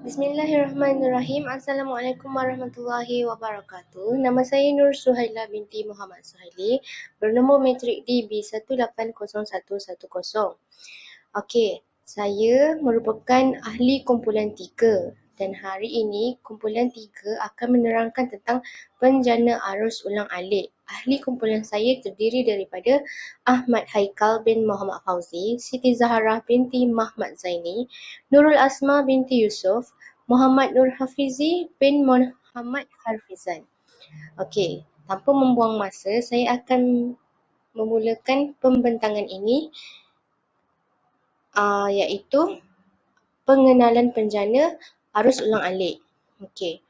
Bismillahirrahmanirrahim. Assalamualaikum warahmatullahi wabarakatuh. Nama saya Nur Suhaila binti Muhammad Suhaili, bernombor matrik DB180110. Okey, saya merupakan ahli kumpulan 3 dan hari ini kumpulan 3 akan menerangkan tentang penjana arus ulang-alik. Ahli kumpulan saya terdiri daripada Ahmad Haikal bin Muhammad Fauzi, Siti Zaharah binti Mahmad Zaini, Nurul Asma binti Yusuf, Muhammad Nur Hafizi bin Muhammad Harfizan. Okey, tanpa membuang masa, saya akan memulakan pembentangan ini iaitu pengenalan penjana arus ulang-alik. Okey.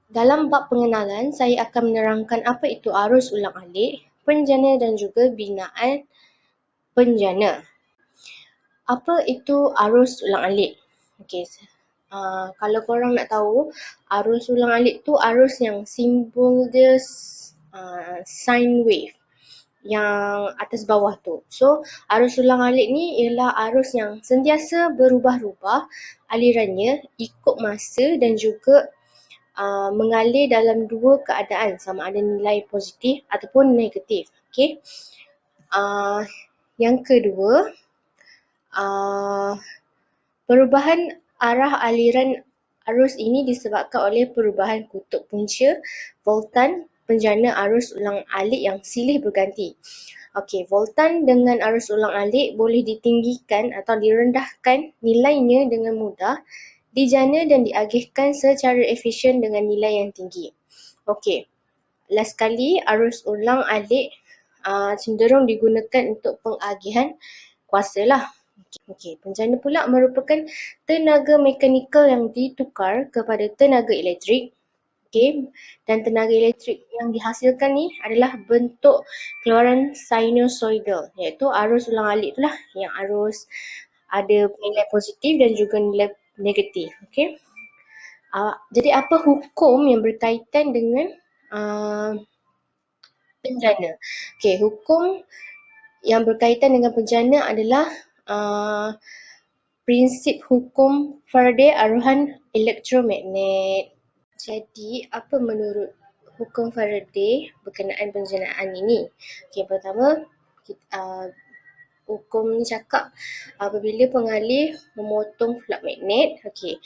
Dalam bab pengenalan, saya akan menerangkan apa itu arus ulang-alik, penjana dan juga binaan penjana. Apa itu arus ulang-alik? Okey. Kalau korang nak tahu, arus ulang-alik tu arus yang simbol dia sine wave yang atas bawah tu. So, arus ulang-alik ni ialah arus yang sentiasa berubah-ubah alirannya ikut masa dan juga mengalir dalam dua keadaan, sama ada nilai positif ataupun negatif. Okey. Yang kedua, perubahan arah aliran arus ini disebabkan oleh perubahan kutub punca, voltan, penjana arus ulang-alik yang silih berganti. Okey, voltan dengan arus ulang-alik boleh ditinggikan atau direndahkan nilainya dengan mudah, dijana dan diagihkan secara efisien dengan nilai yang tinggi. Okey, last sekali, arus ulang-alik cenderung digunakan untuk pengagihan kuasa lah. Okey, penjana pula merupakan tenaga mekanikal yang ditukar kepada tenaga elektrik. Okey, dan tenaga elektrik yang dihasilkan ni adalah bentuk keluaran sinusoidal, iaitu arus ulang-alik itulah yang arus ada nilai positif dan juga nilai negatif. Okey. Jadi apa hukum yang berkaitan dengan penjana? Okey, hukum yang berkaitan dengan penjana adalah prinsip hukum Faraday aruhan elektromagnet. Jadi, apa menurut hukum Faraday berkenaan penjanaan ini? Okey, pertama, hukum ni cakap apabila pengalih memotong flux magnet, okey,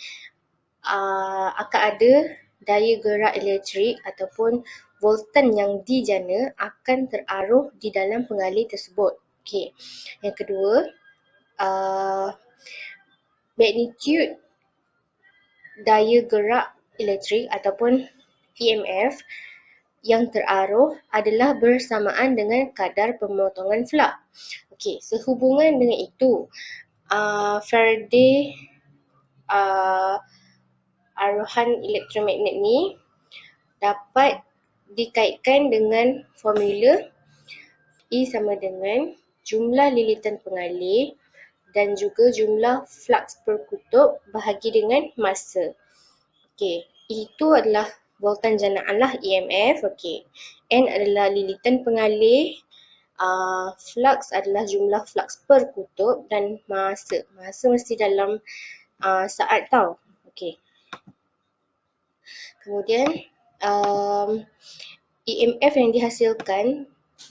akan ada daya gerak elektrik ataupun voltan yang dijana akan teraruh di dalam pengalih tersebut. Okey. Yang kedua, magnitude daya gerak elektrik ataupun EMF yang teraruh adalah bersamaan dengan kadar pemotongan flux. Okey, sehubungan dengan itu, Faraday aruhan elektromagnet ni dapat dikaitkan dengan formula E sama dengan jumlah lilitan pengalih dan juga jumlah flux per kutub bahagi dengan masa. Okey, itu adalah voltan janaan lah, EMF. Okey, N adalah lilitan pengalih, flux adalah jumlah flux per kutub dan masa. Masa mesti dalam saat tau. Okey. Kemudian EMF yang dihasilkan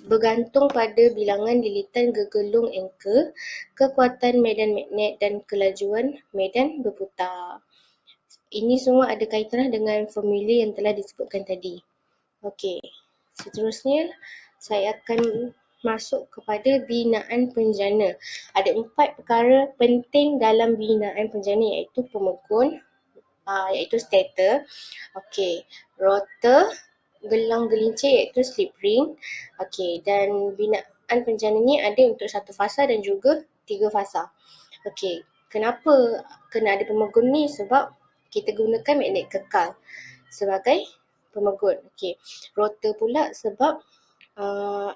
bergantung pada bilangan lilitan gegelung anchor, kekuatan medan magnet dan kelajuan medan berputar. Ini semua ada kaitanlah dengan formula yang telah disebutkan tadi. Okey, seterusnya saya akan masuk kepada binaan penjana. Ada 4 perkara penting dalam binaan penjana iaitu pemegun, iaitu stator, okey, rotor, gelang gelincir iaitu slip ring. Okey, dan binaan penjana ni ada untuk 1 fasa dan juga 3 fasa. Okey, kenapa kena ada pemegun ni? Sebab kita gunakan magnet kekal sebagai pemegun. Okey, rotor pula sebab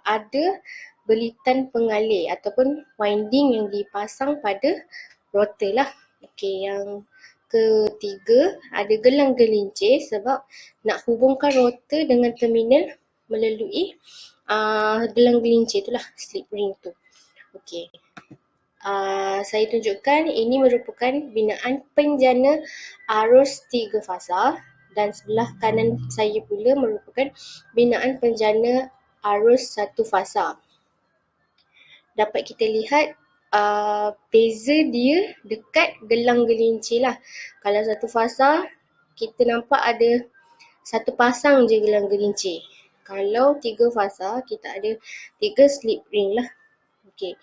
ada belitan pengalih ataupun winding yang dipasang pada rotor lah. Okey, yang ketiga, ada gelang gelincir sebab nak hubungkan rotor dengan terminal melalui gelang gelincir itulah, slip ring tu. Okey. Saya tunjukkan ini merupakan binaan penjana arus 3 fasa dan sebelah kanan saya pula merupakan binaan penjana arus 1 fasa. Dapat kita lihat beza dia dekat gelang gelincir lah. Kalau 1 fasa, kita nampak ada 1 pasang je gelang gelincir. Kalau 3 fasa, kita ada 3 slip ring lah. Okey.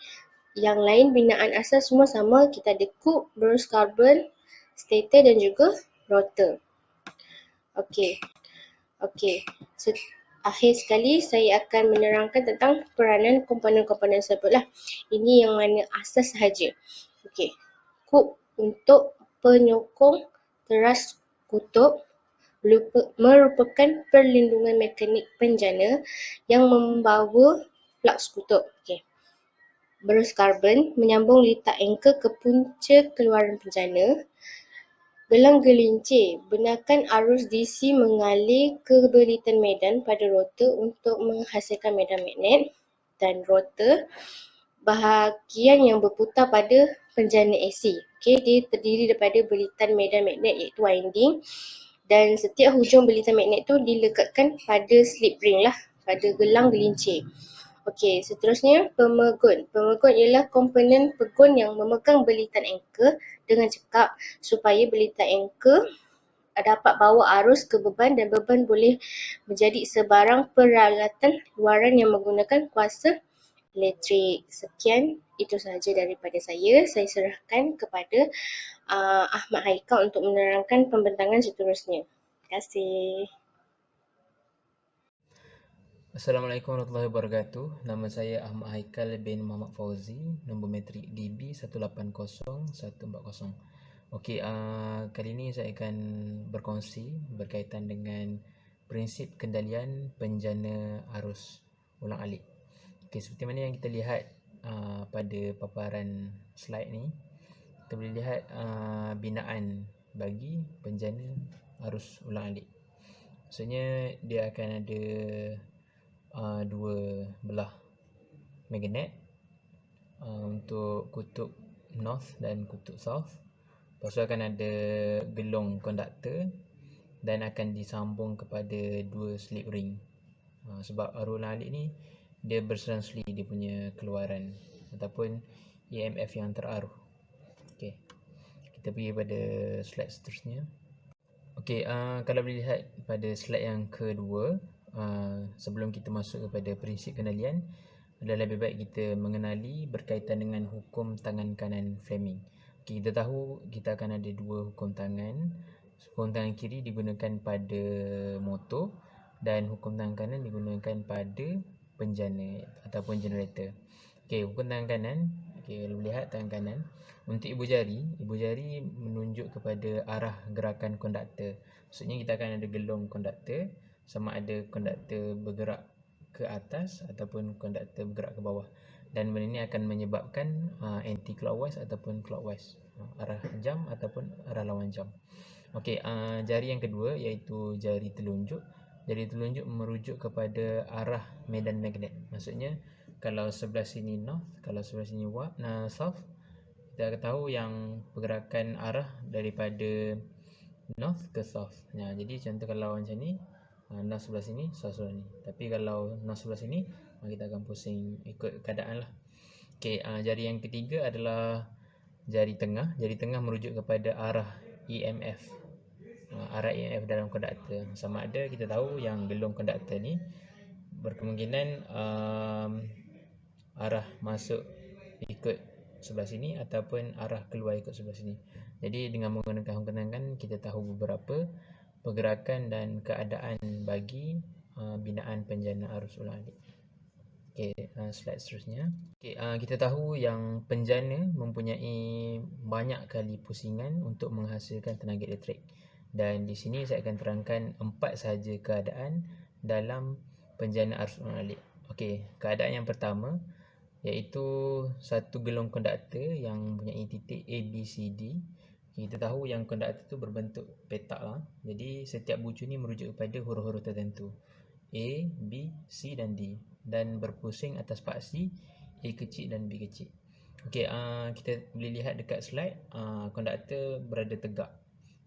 Yang lain binaan asas semua sama, kita ada coupe, Bruce carbon, stator dan juga rotor. Okey. Akhir sekali saya akan menerangkan tentang peranan komponen-komponen tersebut lah. Ini yang mana asas sahaja. Okey. Coupe untuk penyokong teras kutub merupakan perlindungan mekanik penjana yang membawa flux kutub. Okey. Bruce carbon menyambung litar anchor ke punca keluaran penjana. Gelang gelincir benarkan arus DC mengalir ke belitan medan pada rotor untuk menghasilkan medan magnet, dan rotor bahagian yang berputar pada penjana AC. Okey, dia terdiri daripada belitan medan magnet iaitu winding, dan setiap hujung belitan magnet tu dilekatkan pada slip ring lah, pada gelang gelincir. Okey, seterusnya pemegun. Pemegun ialah komponen pegun yang memegang belitan anchor dengan cekap supaya belitan anchor dapat bawa arus ke beban, dan beban boleh menjadi sebarang peralatan luaran yang menggunakan kuasa elektrik. Sekian, itu sahaja daripada saya. Saya serahkan kepada Ahmad Haikal untuk menerangkan pembentangan seterusnya. Terima kasih. Assalamualaikum warahmatullahi wabarakatuh. Nama saya Ahmad Haikal bin Muhammad Fauzi, nombor matrik DB 180-140. Okey, kali ini saya akan berkongsi berkaitan dengan prinsip kendalian penjana arus ulang-alik. Okey, seperti mana yang kita lihat pada paparan slide ni, kita boleh lihat binaan bagi penjana arus ulang-alik. Maksudnya dia akan ada dua belah magnet untuk kutub north dan kutub south. Lepas tu akan ada gelong konduktor dan akan disambung kepada dua slip ring. Sebab arus ulang-alik ni dia berselang-seli dia punya keluaran ataupun EMF yang teraruh. Okey, kita pergi pada slide seterusnya. Okey, kalau boleh lihat pada slide yang kedua, sebelum kita masuk kepada prinsip kendalian, adalah lebih baik kita mengenali berkaitan dengan hukum tangan kanan Fleming. Okay, kita tahu kita akan ada dua hukum tangan. Hukum tangan kiri digunakan pada motor dan hukum tangan kanan digunakan pada penjana ataupun generator. Okay, hukum tangan kanan, okay, kalau lihat tangan kanan, untuk ibu jari menunjuk kepada arah gerakan konduktor. Maksudnya kita akan ada gelong konduktor, sama ada konduktor bergerak ke atas ataupun konduktor bergerak ke bawah, dan benda ini akan menyebabkan anti clockwise ataupun clockwise, arah jam ataupun arah lawan jam. Okey, jari yang kedua iaitu jari telunjuk. Jari telunjuk merujuk kepada arah medan magnet. Maksudnya kalau sebelah sini north, kalau sebelah sini south, kita tahu yang pergerakan arah daripada north ke south. Jadi contoh kalau macam ni, north sebelah sini, south sebelah ni. Tapi kalau north sebelah sini, kita akan pusing ikut keadaan lah. Okey, jari yang ketiga adalah jari tengah. Jari tengah merujuk kepada arah EMF. Arah EMF dalam konduktor. Sama ada kita tahu yang gelong konduktor ni berkemungkinan arah masuk ikut sebelah sini ataupun arah keluar ikut sebelah sini. Jadi dengan menggunakan hukum tangan kita tahu beberapa pergerakan dan keadaan bagi binaan penjana arus ulang-alik. Okey, slide seterusnya. Okey, kita tahu yang penjana mempunyai banyak kali pusingan untuk menghasilkan tenaga elektrik. Dan di sini saya akan terangkan 4 sahaja keadaan dalam penjana arus ulang-alik. Okey, keadaan yang pertama iaitu satu gelong konduktor yang mempunyai titik A, B, C, D. Kita tahu yang konduktor itu berbentuk petak lah. Jadi setiap bucu ni merujuk kepada huruf-huruf tertentu, A, B, C dan D, dan berpusing atas paksi A kecil dan B kecil. Okey, kita boleh lihat dekat slide, konduktor berada tegak.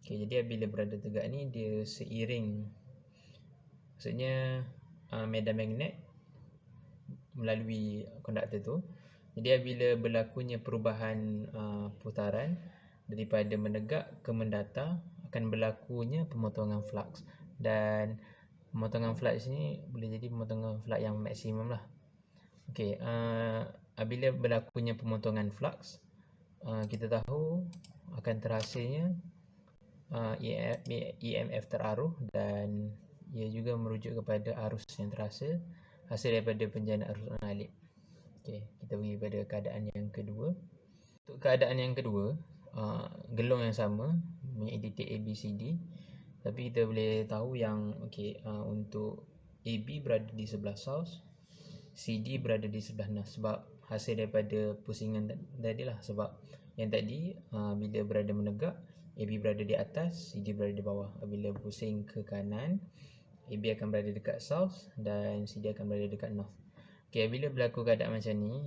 Okey, jadi bila berada tegak ni dia seiring, maksudnya medan magnet melalui konduktor tu. Jadi bila berlakunya perubahan putaran daripada menegak ke mendatar, akan berlakunya pemotongan flux. Dan pemotongan flux ni boleh jadi pemotongan flux yang maksimum lah. Okey, bila berlakunya pemotongan flux, kita tahu akan terhasilnya EMF teraruh, dan ia juga merujuk kepada arus yang terhasil hasil daripada penjana arus alik. Okey, kita pergi pada keadaan yang kedua. Untuk keadaan yang kedua, gelong yang sama mempunyai titik A, B, C, D, tapi kita boleh tahu yang untuk AB berada di sebelah south, CD berada di sebelah north, sebab hasil daripada pusingan tadi lah. Sebab yang tadi bila berada menegak, AB berada di atas, CD berada di bawah. Bila pusing ke kanan, AB akan berada dekat south dan CD akan berada dekat north. Okey, bila berlaku keadaan macam ni,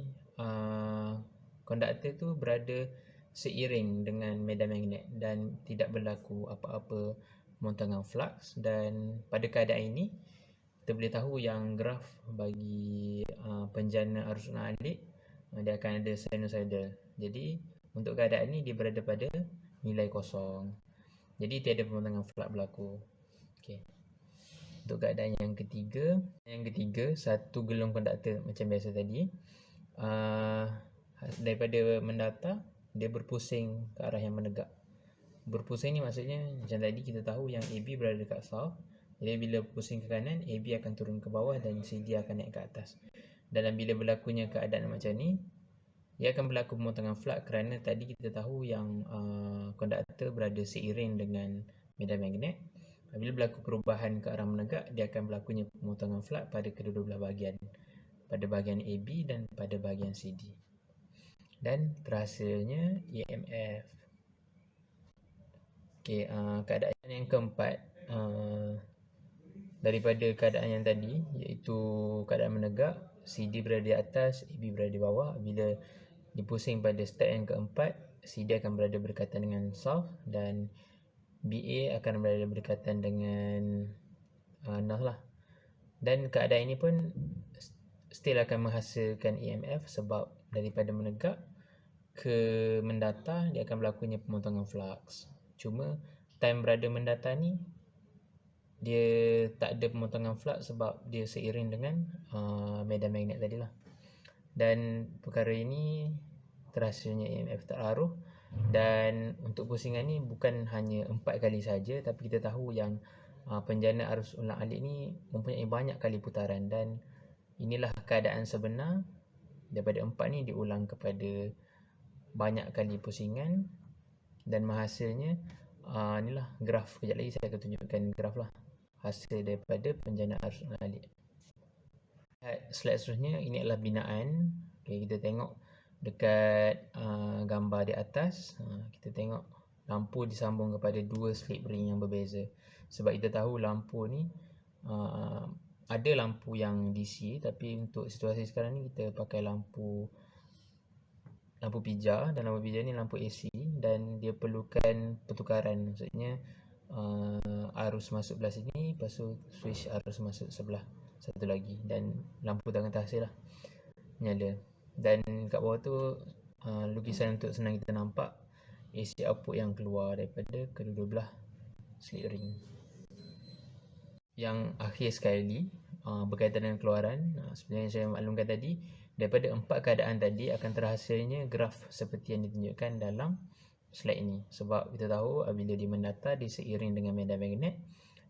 konduktor tu berada seiring dengan medan magnet dan tidak berlaku apa-apa pemotongan flux. Dan pada keadaan ini, kita boleh tahu yang graf bagi penjana arus alik dia akan ada sinusoidal. Jadi untuk keadaan ini dia berada pada nilai kosong. Jadi tiada pemotongan flux berlaku. Okey. Untuk keadaan yang ketiga, satu gelong konduktor macam biasa tadi, daripada mendatar dia berpusing ke arah yang menegak. Berpusing ni maksudnya macam tadi kita tahu yang AB berada dekat south. Jadi bila pusing ke kanan, AB akan turun ke bawah dan CD akan naik ke atas. Dan bila berlakunya keadaan macam ni, ia akan berlaku pemotongan flux kerana tadi kita tahu yang konduktor berada seiring dengan medan magnet. Bila berlaku perubahan ke arah menegak, dia akan berlakunya pemotongan flux pada kedua-dua belah bahagian, pada bahagian AB dan pada bahagian CD. Dan terhasilnya EMF. Okey, keadaan yang keempat daripada keadaan yang tadi, iaitu keadaan menegak, CD berada di atas, AB berada di bawah. Bila dipusing pada step yang keempat, CD akan berada berdekatan dengan south dan BA akan berada berdekatan dengan north lah. Dan keadaan ini pun still akan menghasilkan EMF sebab daripada menegak ke mendatar dia akan berlakunya pemotongan flux. Cuma time berada mendatar ni dia tak ada pemotongan flux sebab dia seiring dengan medan magnet tadi lah. Dan perkara ini terhasilnya EMF teraruh. Dan untuk pusingan ni bukan hanya 4 kali saja, tapi kita tahu yang penjana arus ulang alik ni mempunyai banyak kali putaran. Dan inilah keadaan sebenar daripada 4 ni diulang kepada banyak kali pusingan dan menghasilnya inilah graf. Kejap lagi saya akan tunjukkan graf lah hasil daripada penjana arus ulang alik. Slide seterusnya, ini adalah binaan. Okay, kita tengok dekat gambar di atas, kita tengok lampu disambung kepada dua slip ring yang berbeza. Sebab kita tahu lampu ni ada lampu yang DC, tapi untuk situasi sekarang ni kita pakai lampu pijar, dan lampu pijar ni lampu AC dan dia perlukan pertukaran. Maksudnya arus masuk belah sini, lepas tu switch arus masuk sebelah satu lagi, dan lampu tangan terhasil lah nyala. Dan kat bawah tu lukisan untuk senang kita nampak AC output yang keluar daripada kedua-dua belah slip ring. Yang akhir sekali berkaitan dengan keluaran, seperti yang saya maklumkan tadi, daripada 4 keadaan tadi akan terhasilnya graf seperti yang ditunjukkan dalam slide ini. Sebab kita tahu bila dia mendatar dia seiring dengan medan magnet,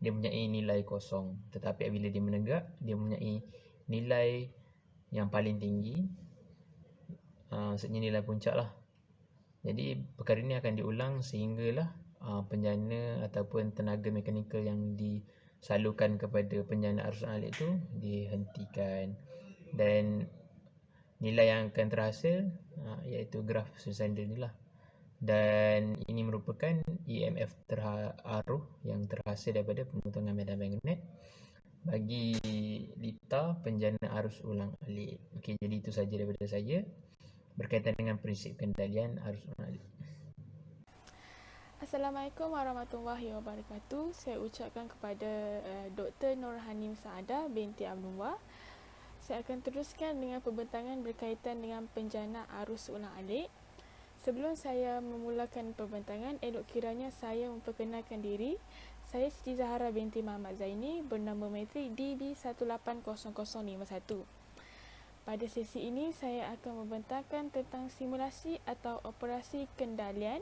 dia mempunyai nilai kosong. Tetapi bila dia menegak, dia mempunyai nilai yang paling tinggi, maksudnya nilai puncak lah. Jadi perkara ini akan diulang sehinggalah penjana ataupun tenaga mekanikal yang disalurkan kepada penjana arus alik itu dihentikan. Dan nilai yang akan terhasil iaitu graf sinusoidal ni lah. Dan ini merupakan EMF teraruh yang terhasil daripada pemotongan medan magnet bagi litar penjana arus ulang alik. Okey, jadi itu saja daripada saya. berkaitan dengan prinsip kendalian arus ulang-alik. Assalamualaikum warahmatullahi wabarakatuh. Saya ucapkan kepada Dr. Nurhanim Saadah binti Abdullah. Saya akan teruskan dengan pembentangan berkaitan dengan penjana arus ulang-alik. Sebelum saya memulakan pembentangan, elok kiranya saya memperkenalkan diri. Saya Siti Zahara binti Muhammad Zaini, bernama metrik DB180051. Pada sesi ini, saya akan membentangkan tentang simulasi atau operasi kendalian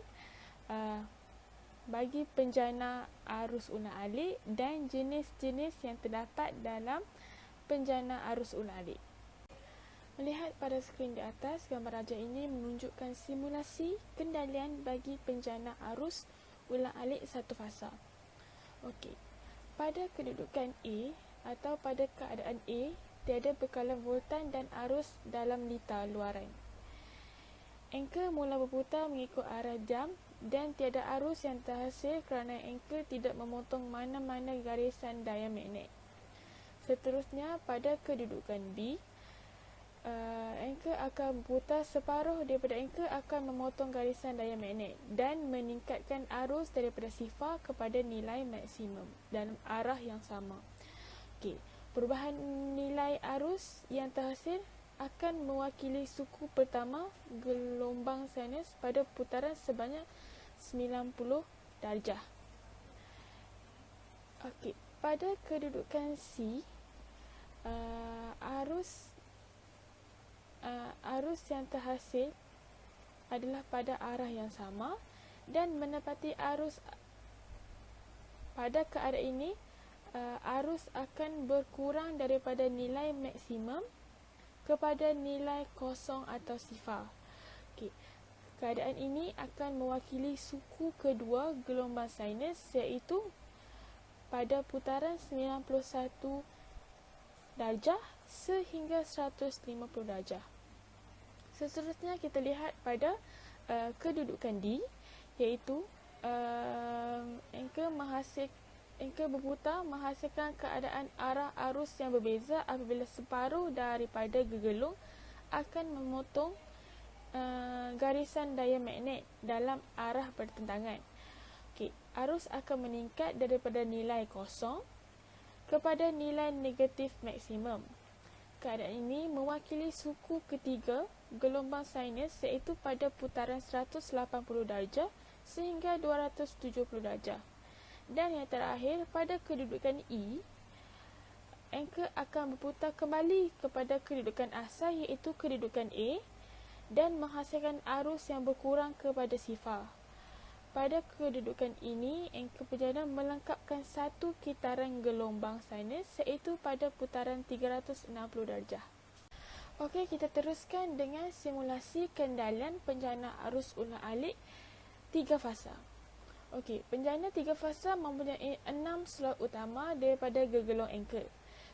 bagi penjana arus ulang-alik dan jenis-jenis yang terdapat dalam penjana arus ulang-alik. Melihat pada skrin di atas, gambar rajah ini menunjukkan simulasi kendalian bagi penjana arus ulang-alik satu fasa. Okey. Pada kedudukan A atau pada keadaan A, tiada bekalan voltan dan arus dalam lita luaran. Anchor mula berputar mengikut arah jam dan tiada arus yang terhasil kerana anchor tidak memotong mana-mana garisan daya magnet. Seterusnya, pada kedudukan B, anchor akan berputar separuh daripada anchor akan memotong garisan daya magnet dan meningkatkan arus daripada sifar kepada nilai maksimum dalam arah yang sama. Okey, perubahan nilai arus yang terhasil akan mewakili suku pertama gelombang sinus pada putaran sebanyak 90 darjah. Okey, pada kedudukan C, arus yang terhasil adalah pada arah yang sama dan menepati arus. Pada keadaan ini, arus akan berkurang daripada nilai maksimum kepada nilai kosong atau sifar. Okey. Keadaan ini akan mewakili suku kedua gelombang sinus, iaitu pada putaran 91 darjah sehingga 150 darjah. Seterusnya kita lihat pada kedudukan D, iaitu anchor berputar menghasilkan keadaan arah arus yang berbeza apabila separuh daripada gegelung akan memotong garisan daya magnet dalam arah bertentangan. Okey, arus akan meningkat daripada nilai kosong kepada nilai negatif maksimum. Keadaan ini mewakili suku ketiga gelombang sinus, iaitu pada putaran 180 darjah sehingga 270 darjah. Dan yang terakhir, pada kedudukan E, anchor akan berputar kembali kepada kedudukan asal, iaitu kedudukan A, dan menghasilkan arus yang berkurang kepada sifar. Pada kedudukan ini, anchor penjana melengkapkan satu kitaran gelombang sinus, iaitu pada putaran 360 darjah. Okey, kita teruskan dengan simulasi kendalian penjana arus ulang-alik 3 fasa. Okey, penjana 3 fasa mempunyai 6 slot utama daripada gegelung anchor.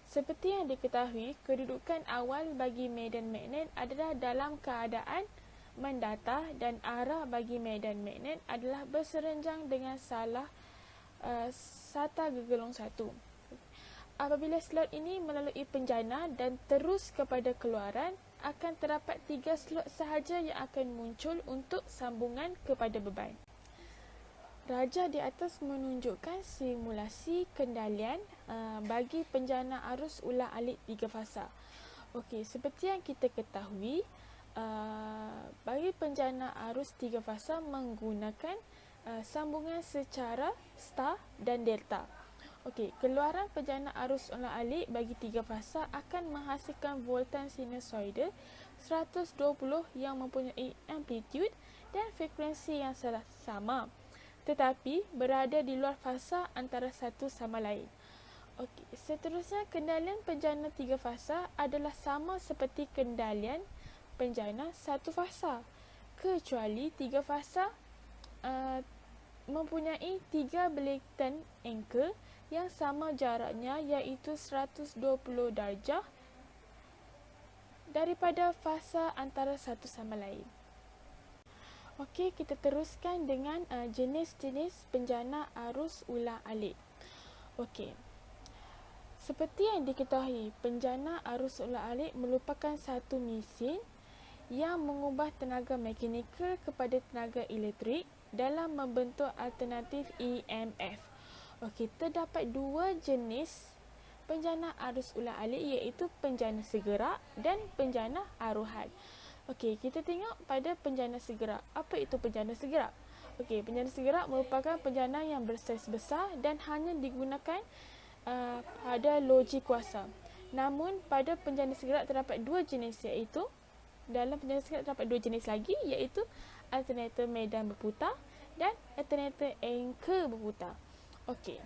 Seperti yang diketahui, kedudukan awal bagi medan magnet adalah dalam keadaan mendatar dan arah bagi medan magnet adalah berserenjang dengan sata gegelung 1. Apabila slot ini melalui penjana dan terus kepada keluaran, akan terdapat 3 slot sahaja yang akan muncul untuk sambungan kepada beban. Rajah di atas menunjukkan simulasi kendalian bagi penjana arus ulang-alik 3 fasa. Okey, seperti yang kita ketahui, bagi penjana arus 3 fasa menggunakan sambungan secara star dan delta. Okey, keluaran penjana arus ulang-alik bagi 3 fasa akan menghasilkan voltan sinusoida 120 yang mempunyai amplitude dan frekuensi yang sama, tetapi berada di luar fasa antara satu sama lain. Okey, seterusnya kendalian penjana 3 fasa adalah sama seperti kendalian penjana satu fasa, kecuali 3 fasa mempunyai 3 beletan anchor yang sama jaraknya, iaitu 120 darjah daripada fasa antara satu sama lain. Okey, kita teruskan dengan jenis-jenis penjana arus ulang-alik. Okey, seperti yang diketahui, penjana arus ulang-alik merupakan satu mesin yang mengubah tenaga mekanikal kepada tenaga elektrik dalam membentuk alternatif EMF. Okey, terdapat dua jenis penjana arus ulang-alik iaitu penjana segerak dan penjana aruhan. Okey, kita tengok pada penjana segerak. Apa itu penjana segerak? Okey, penjana segerak merupakan penjana yang bersaiz besar dan hanya digunakan pada loji kuasa. Namun pada penjana segerak terdapat dua jenis iaitu dalam penjana segerak terdapat dua jenis lagi iaitu alternator medan berputar dan alternator anchor berputar. Okey.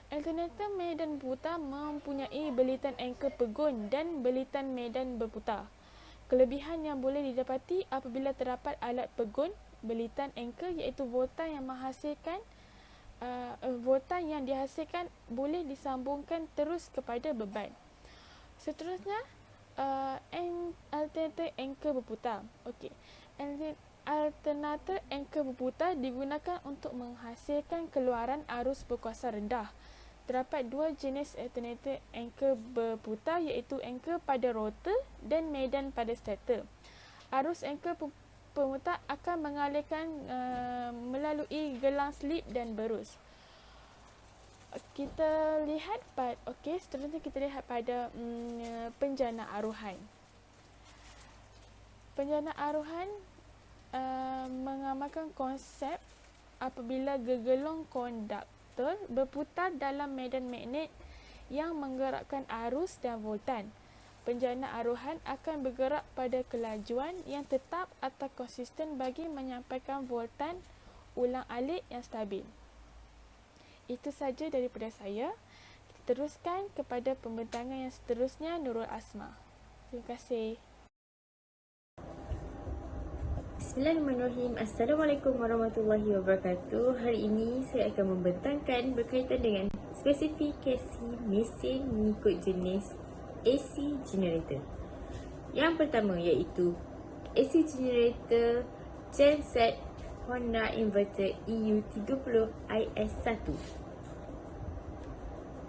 Alternator medan berputar mempunyai belitan anchor pegun dan belitan medan berputar. Kelebihan yang boleh didapati apabila terdapat alat pegun belitan anchor iaitu voltan yang dihasilkan boleh disambungkan terus kepada beban. Seterusnya, alternator anchor berputar. Okey. Alternator anchor berputar digunakan untuk menghasilkan keluaran arus berkuasa rendah. Terdapat dua jenis alternator anchor berputar iaitu anchor pada rotor dan medan pada stator. Arus anchor pemutar akan mengalirkan melalui gelang slip dan berus. Kita lihat seterusnya kita lihat pada penjana aruhan. Penjana aruhan mengamalkan konsep apabila gegelung konduktor berputar dalam medan magnet yang menggerakkan arus dan voltan. Penjana aruhan akan bergerak pada kelajuan yang tetap atau konsisten bagi menyampaikan voltan ulang-alik yang stabil. Itu saja daripada saya. Kita teruskan kepada pembentangan yang seterusnya, Nurul Asma. Terima kasih. Bismillahirrahmanirrahim. Assalamualaikum warahmatullahi wabarakatuh. Hari ini saya akan membentangkan berkaitan dengan spesifikasi mesin mengikut jenis AC generator. Yang pertama iaitu AC generator genset Honda Inverter EU30IS1.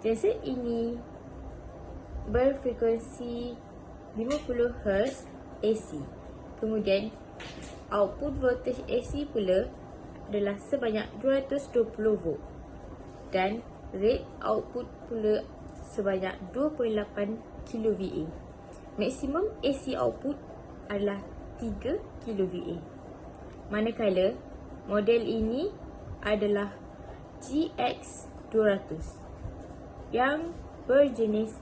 Genset ini berfrekuensi 50 Hz AC. Kemudian output voltage AC pula adalah sebanyak 220 volt dan rate output pula sebanyak 2.8 kVA. Maksimum AC output adalah 3 kVA. Manakala model ini adalah GX200 yang berjenis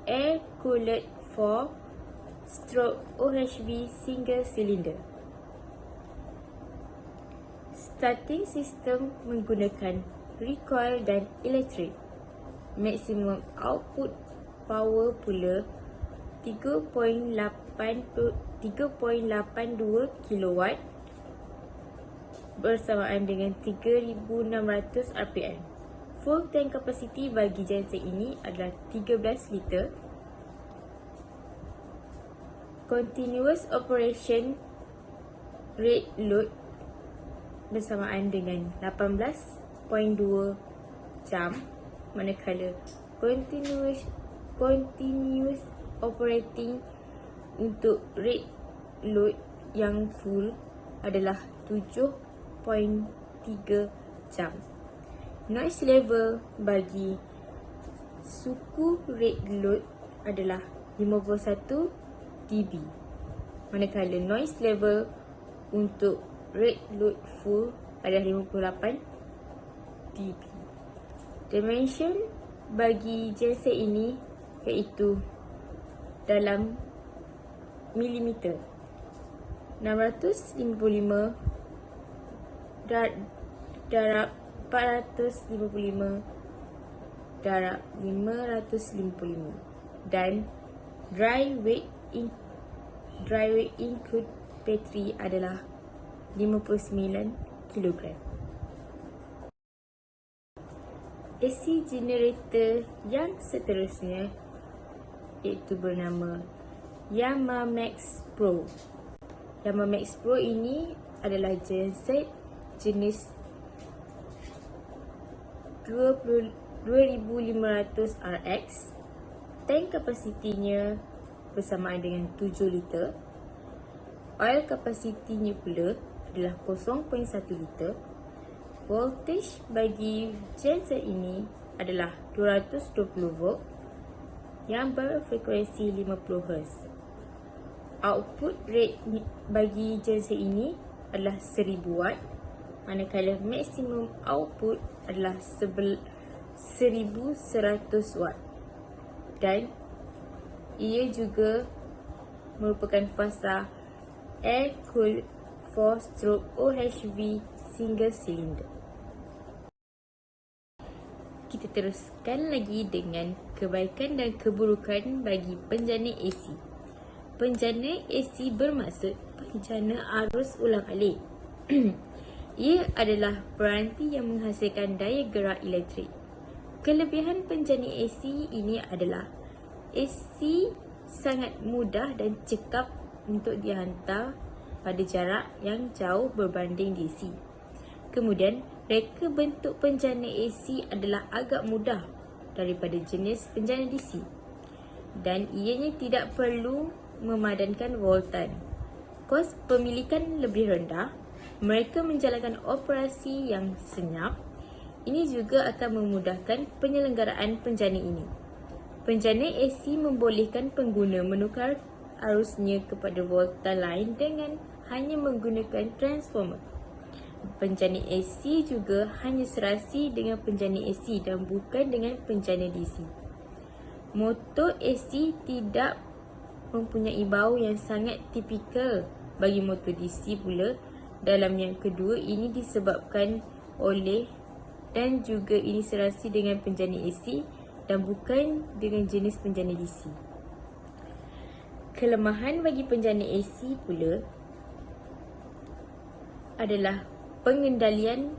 air cooled 4/OHV single cylinder. Starting system menggunakan recoil dan elektrik. Maksimum output power pula 3.82 kW bersamaan dengan 3600 RPM. Full tank capacity bagi genset ini adalah 13 liter. Continuous operation rate load bersamaan dengan 18.2 jam, manakala continuous operating untuk rate load yang full adalah 7.3 jam. Noise level bagi suku rate load adalah 51 dB, manakala noise level untuk rate load full adalah 58 dB. Dimension bagi genset ini iaitu dalam milimeter. 655 darab 455 darab 555 dan dry weight include battery adalah 59 kg. AC generator yang seterusnya iaitu bernama Yamamax Pro. Yamamax Pro ini adalah genset jenis 2500 RX. Tank kapasitinya bersamaan dengan 7 liter. Oil kapasitinya pula adalah 0.1 liter. Voltage bagi genset ini adalah 220 volt yang berfrekuensi 50 Hz. Output rate bagi genset ini adalah 1000 watt, manakala maksimum output adalah 1100 watt, dan ia juga merupakan fasa air-cooled 4-stroke OHV single cylinder. Kita teruskan lagi dengan kebaikan dan keburukan bagi penjana AC. Penjana AC bermaksud penjana arus ulang-alik. Ia adalah peranti yang menghasilkan daya gerak elektrik. Kelebihan penjana AC ini adalah AC sangat mudah dan cekap untuk dihantar pada jarak yang jauh berbanding DC. Kemudian, reka bentuk penjana AC adalah agak mudah daripada jenis penjana DC, dan ianya tidak perlu memadankan voltan. Kos pemilikan lebih rendah, mereka menjalankan operasi yang senyap. Ini juga akan memudahkan penyelenggaraan penjana ini. Penjana AC membolehkan pengguna menukar arusnya kepada voltan lain dengan hanya menggunakan transformer. Penjana AC juga hanya serasi dengan penjana AC dan bukan dengan penjana DC. Motor AC tidak mempunyai bau yang sangat tipikal bagi motor DC pula. Dalam yang kedua, ini disebabkan oleh dan juga ini serasi dengan penjana AC dan bukan dengan jenis penjana DC. Kelemahan bagi penjana AC pula adalah pengendalian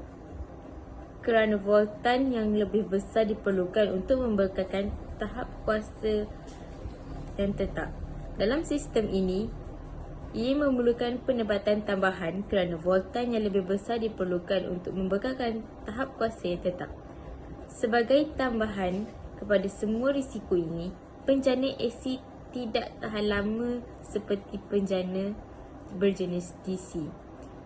kerana voltan yang lebih besar diperlukan untuk membekalkan tahap kuasa yang tetap. Dalam sistem ini, ia memerlukan penempatan tambahan kerana voltan yang lebih besar diperlukan untuk membekalkan tahap kuasa yang tetap. Sebagai tambahan kepada semua risiko ini, penjana AC tidak tahan lama seperti penjana berjenis DC.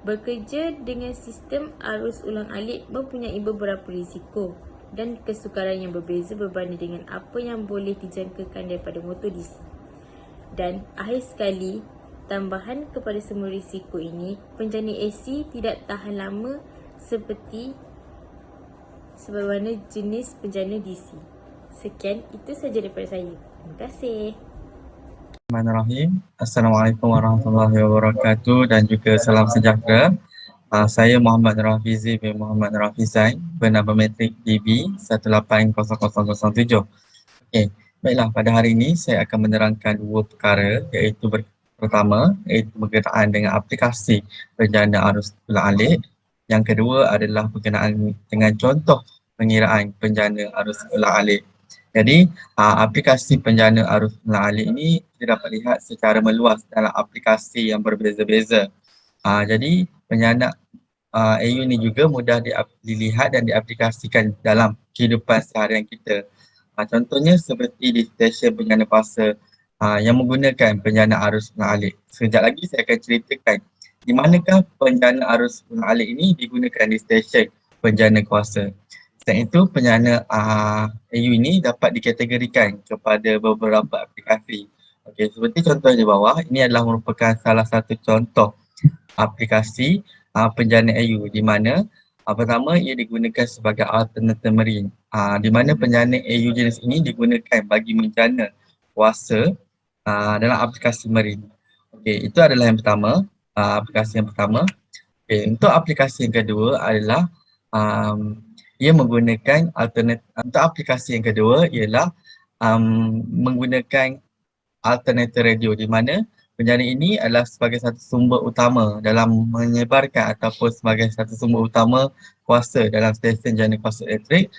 Bekerja dengan sistem arus ulang-alik mempunyai beberapa risiko dan kesukaran yang berbeza berbanding dengan apa yang boleh dijangkakan daripada motor DC. Dan akhir sekali, tambahan kepada semua risiko ini, penjana AC tidak tahan lama seperti sebagaimana jenis penjana DC. Sekian, itu sahaja daripada saya. Terima kasih. Bismillahirrahmanirrahim. Assalamualaikum warahmatullahi wabarakatuh dan juga salam sejahtera. Saya Muhammad Rafizi bin Muhammad Rafizain, bernama metrik DB 180007. Okey, baiklah, pada hari ini saya akan menerangkan dua perkara, iaitu pertama iaitu berkenaan dengan aplikasi penjana arus ulang-alik. Yang kedua adalah berkenaan dengan contoh pengiraan penjana arus ulang-alik. Jadi, aplikasi penjana arus ulang-alik ini kita dapat lihat secara meluas dalam aplikasi yang berbeza-beza. Jadi, penjana AU ini juga mudah dilihat dan diaplikasikan dalam kehidupan seharian kita. Contohnya seperti di stesen penjana kuasa yang menggunakan penjana arus ulang-alik. Sekejap lagi saya akan ceritakan di manakah penjana arus ulang-alik ini digunakan di stesen penjana kuasa. Selain itu, penjana AU ini dapat dikategorikan kepada beberapa aplikasi. Okey, seperti contoh di bawah, ini adalah merupakan salah satu contoh aplikasi penjana AU di mana pertama ia digunakan sebagai alternator marine. Di mana penjana AU jenis ini digunakan bagi menjana kuasa dalam aplikasi marine. Okey, itu adalah yang pertama, aplikasi yang pertama. Okey, untuk aplikasi yang kedua adalah ia menggunakan untuk aplikasi yang kedua ialah menggunakan alternator radio, di mana penjana ini adalah sebagai satu sumber utama dalam menyebarkan ataupun sebagai satu sumber utama kuasa dalam stesen jana kuasa elektrik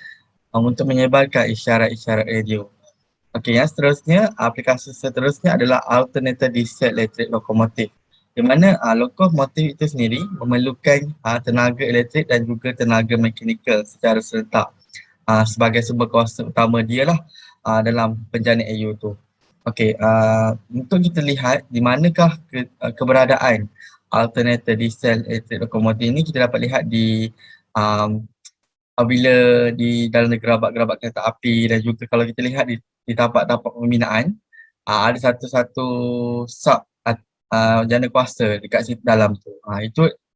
untuk menyebarkan isyarat-isyarat radio. Okey, yang seterusnya, aplikasi seterusnya adalah alternator diesel elektrik lokomotif, di mana lokomotif itu sendiri memerlukan tenaga elektrik dan juga tenaga mekanikal secara serentak. Sebagai sumber kuasa utama dia lah dalam penjana AU tu. Okey, untuk kita lihat di manakah keberadaan alternator di sel elektrik lokomotif ini, kita dapat lihat di um, apabila di dalam gerabak-gerabak kereta api, dan juga kalau kita lihat di tapak-tapak pembinaan, ada satu-satu sub jana kuasa dekat situ dalam tu.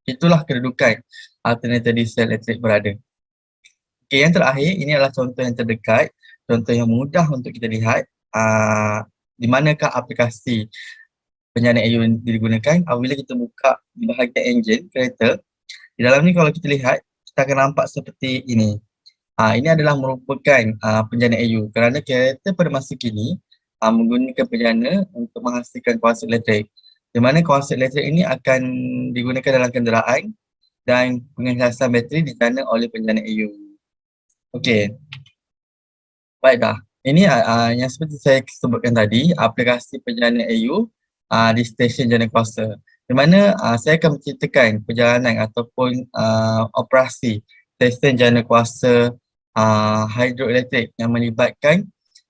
Itulah kedudukan alternator di sel elektrik berada. Okey, yang terakhir ini adalah contoh yang terdekat, contoh yang mudah untuk kita lihat di manakah aplikasi penjana AU yang digunakan. Apabila kita buka di bahagian enjin kereta, di dalam ni kalau kita lihat, kita akan nampak seperti ini. Ini adalah merupakan penjana AU kerana kereta pada masa kini menggunakan penjana untuk menghasilkan kuasa elektrik. Di mana kuasa elektrik ini akan digunakan dalam kenderaan dan pengecasan bateri dijana oleh penjana AU. Okey. Baiklah. Ini yang seperti saya sebutkan tadi, aplikasi penjana AU di stesen jana kuasa. Di mana saya akan menceritakan perjalanan ataupun operasi stesen jana kuasa hidroelektrik yang melibatkan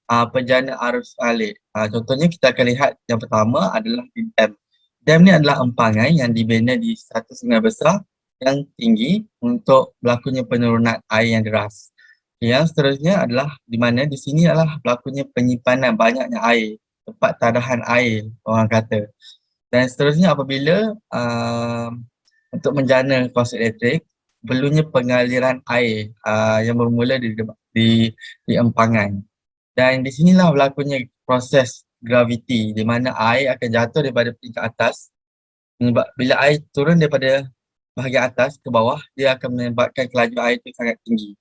penjana arus alik. Contohnya kita akan lihat yang pertama adalah di dam. Dam ni adalah empangan yang dibina di satu sungai besar yang tinggi untuk berlakunya penurunan air yang deras. Yang seterusnya adalah di mana di sini adalah berlakunya penyimpanan banyaknya air, tempat tadahan air orang kata. Dan seterusnya apabila untuk menjana kuasa elektrik, perlunya pengaliran air yang bermula di empangan. Dan di sinilah berlakunya proses graviti di mana air akan jatuh daripada peringkat atas. Bila air turun daripada bahagian atas ke bawah, dia akan menyebabkan kelajuan air itu sangat tinggi.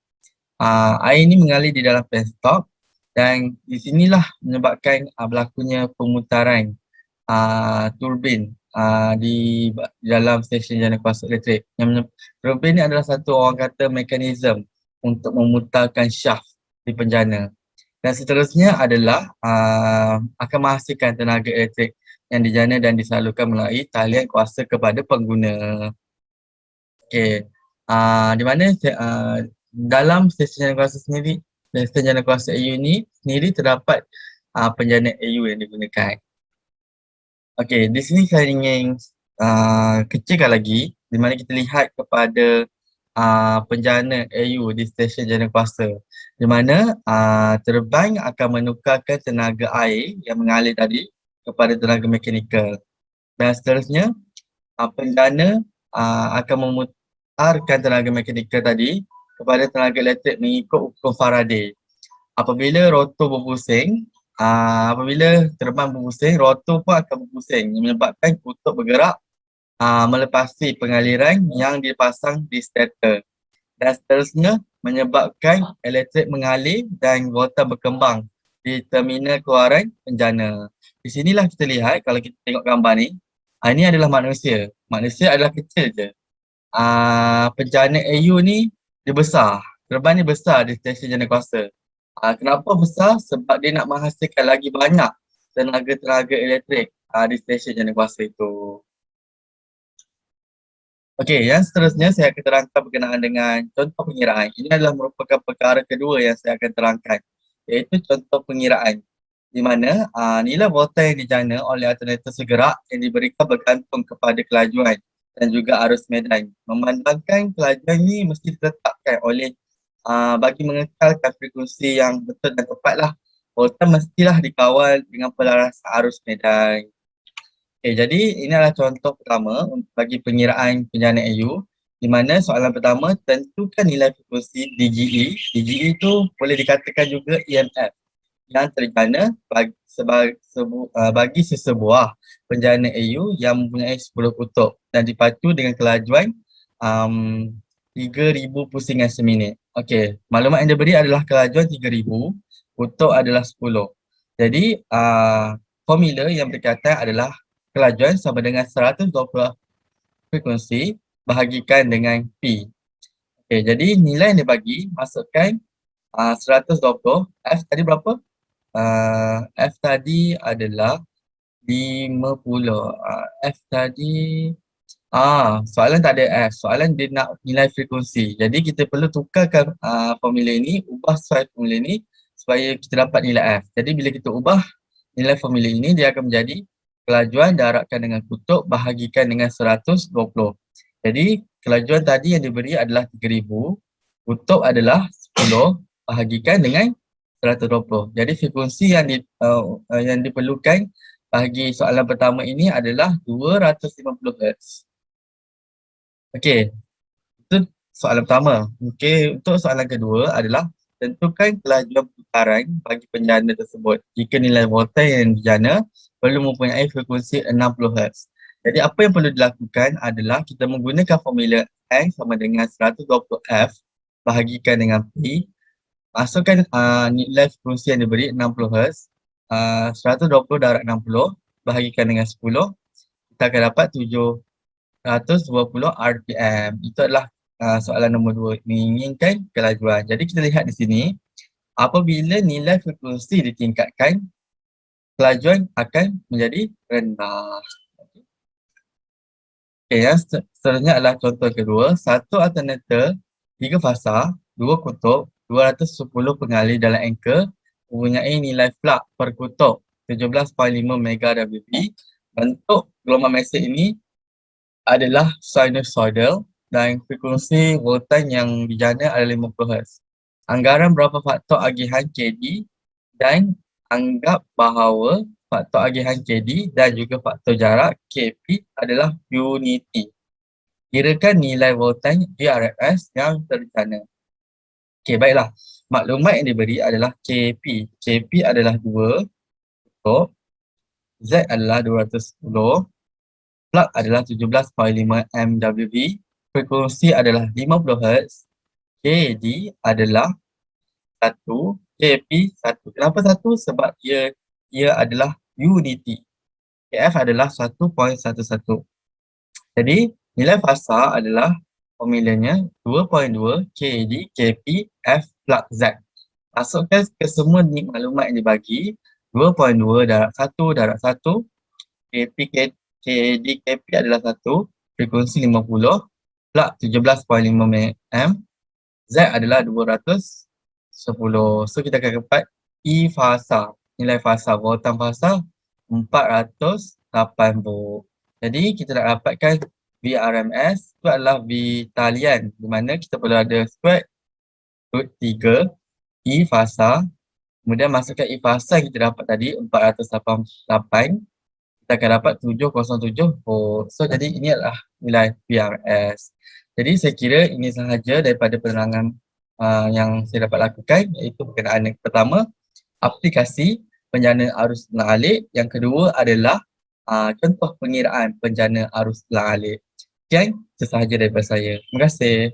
Air ini mengalir di dalam penstop dan di sinilah menyebabkan berlakunya pemutaran turbin di dalam stesen jana kuasa elektrik. Turbin ini adalah satu orang kata mekanisme untuk memutarkan shaft di penjana. Dan seterusnya adalah akan menghasilkan tenaga elektrik yang dijana dan disalurkan melalui talian kuasa kepada pengguna. Okey. Di mana dalam stesen jana kuasa sendiri, stesen jana kuasa AU ni sendiri terdapat penjana AU yang digunakan. Okey, di sini saya ingin kecilkan lagi di mana kita lihat kepada penjana AU di stesen jana kuasa, di mana turbin akan menukarkan tenaga air yang mengalir tadi kepada tenaga mekanikal. Dan seterusnya penjana akan memutarkan tenaga mekanikal tadi kepada tenaga elektrik mengikut hukum Faraday. Apabila rotor berpusing, apabila terbang berpusing, rotor pun akan berpusing yang menyebabkan kutub bergerak melepasi pengaliran yang dipasang di stator. Dan seterusnya menyebabkan elektrik mengalir dan rotor berkembang di terminal keluaran penjana. Di sinilah kita lihat, kalau kita tengok gambar ni, ini adalah manusia. Manusia adalah kecil je. Penjana AU ni dia besar. Terbang ni besar di stesen jana kuasa. Kenapa besar? Sebab dia nak menghasilkan lagi banyak tenaga-tenaga elektrik di stesen jana kuasa itu. Okey, yang seterusnya saya akan terangkan berkenaan dengan contoh pengiraan. Ini adalah merupakan perkara kedua yang saya akan terangkan, iaitu contoh pengiraan di mana nilai voltage yang dijana oleh alternator segerak yang diberikan bergantung kepada kelajuan dan juga arus medan. Memandangkan kelajuan ini mesti ditetapkan oleh bagi mengekalkan frekuensi yang betul dan tepatlah, voltage mestilah dikawal dengan pelarasan arus medan. Okay, jadi ini adalah contoh pertama bagi pengiraan penjana AU, di mana soalan pertama, tentukan nilai frekuensi DGE. DGE itu boleh dikatakan juga EMF yang terjana bagi sesebuah penjana AU yang mempunyai 10 kutub dan dipacu dengan kelajuan 3,000 pusingan seminit. Okey, maklumat yang diberi adalah kelajuan 3,000, kutub adalah 10. Jadi formula yang berkaitan adalah kelajuan sama dengan 120 frekuensi bahagikan dengan P. Okey, jadi nilai yang dibagi, masukkan 120, F tadi berapa? F tadi adalah 50. F tadi, soalan tak ada F, soalan dia nak nilai frekuensi. Jadi kita perlu tukarkan formula ini, ubah soal formula ini supaya kita dapat nilai F. Jadi bila kita ubah nilai formula ini dia akan menjadi kelajuan darabkan dengan kutub bahagikan dengan 120. Jadi kelajuan tadi yang diberi adalah 3000, kutub adalah 10 bahagikan dengan 120. Jadi frekuensi yang diperlukan bagi soalan pertama ini adalah 250 Hz. Okey, itu soalan pertama. Okey, untuk soalan kedua adalah tentukan kelajuan putaran bagi penjana tersebut jika nilai voltage yang dijana perlu mempunyai frekuensi 60 Hz. Jadi apa yang perlu dilakukan adalah kita menggunakan formula N sama dengan 120 F bahagikan dengan P. Masukkan nilai frekuensi yang diberi 60 Hz. 120 darab 60 bahagikan dengan 10. Kita akan dapat 720 RPM. Itu adalah soalan nombor 2, menginginkan kelajuan. Jadi kita lihat di sini, apabila nilai frekuensi ditingkatkan, kelajuan akan menjadi rendah. Okay, yang seterusnya adalah contoh kedua. Satu alternator, 3 fasa, 2 kutub, 210 pengalih dalam anchor mempunyai nilai flux per kutub 17.5 MegaWb. Bentuk gelombang mesin ini adalah sinusoidal dan frekuensi voltage yang dijana adalah 50 Hz. Anggaran berapa faktor agihan KD dan anggap bahawa faktor agihan KD dan juga faktor jarak KP adalah unity. Kirakan nilai voltage VRFS yang terencana. Okey, baiklah. Maklumat yang diberi adalah KP. KP adalah 2 kutub, Z adalah 210, flux adalah 17.5 MWb, frekuensi adalah 50 Hz, KD adalah 1, KP 1. Kenapa 1? Sebab ia adalah unity. KF adalah 1.11. Jadi nilai fasa adalah formulanya 2.2 KD KP F flux Z. Masukkan ke semua maklumat yang dibagi. 2.2 darab 1 darab 1, KP KD KP adalah 1, frekuensi 50, flux 17.5 mm, Z adalah 210. So kita akan dapat E fasa, nilai fasa, voltan fasa 408 volt. Jadi kita nak dapatkan VRMS itu adalah V talian, di mana kita perlu ada square root 3 E fasa, kemudian masukkan E fasa yang kita dapat tadi 488, kita akan dapat 707 volt. So jadi ini adalah nilai VRS. Jadi saya kira ini sahaja daripada penerangan yang saya dapat lakukan, iaitu berkenaan yang pertama, aplikasi penjana arus ulang alik. Yang kedua adalah contoh pengiraan penjana arus ulang alik. Sekian, itu sahaja daripada saya. Terima kasih.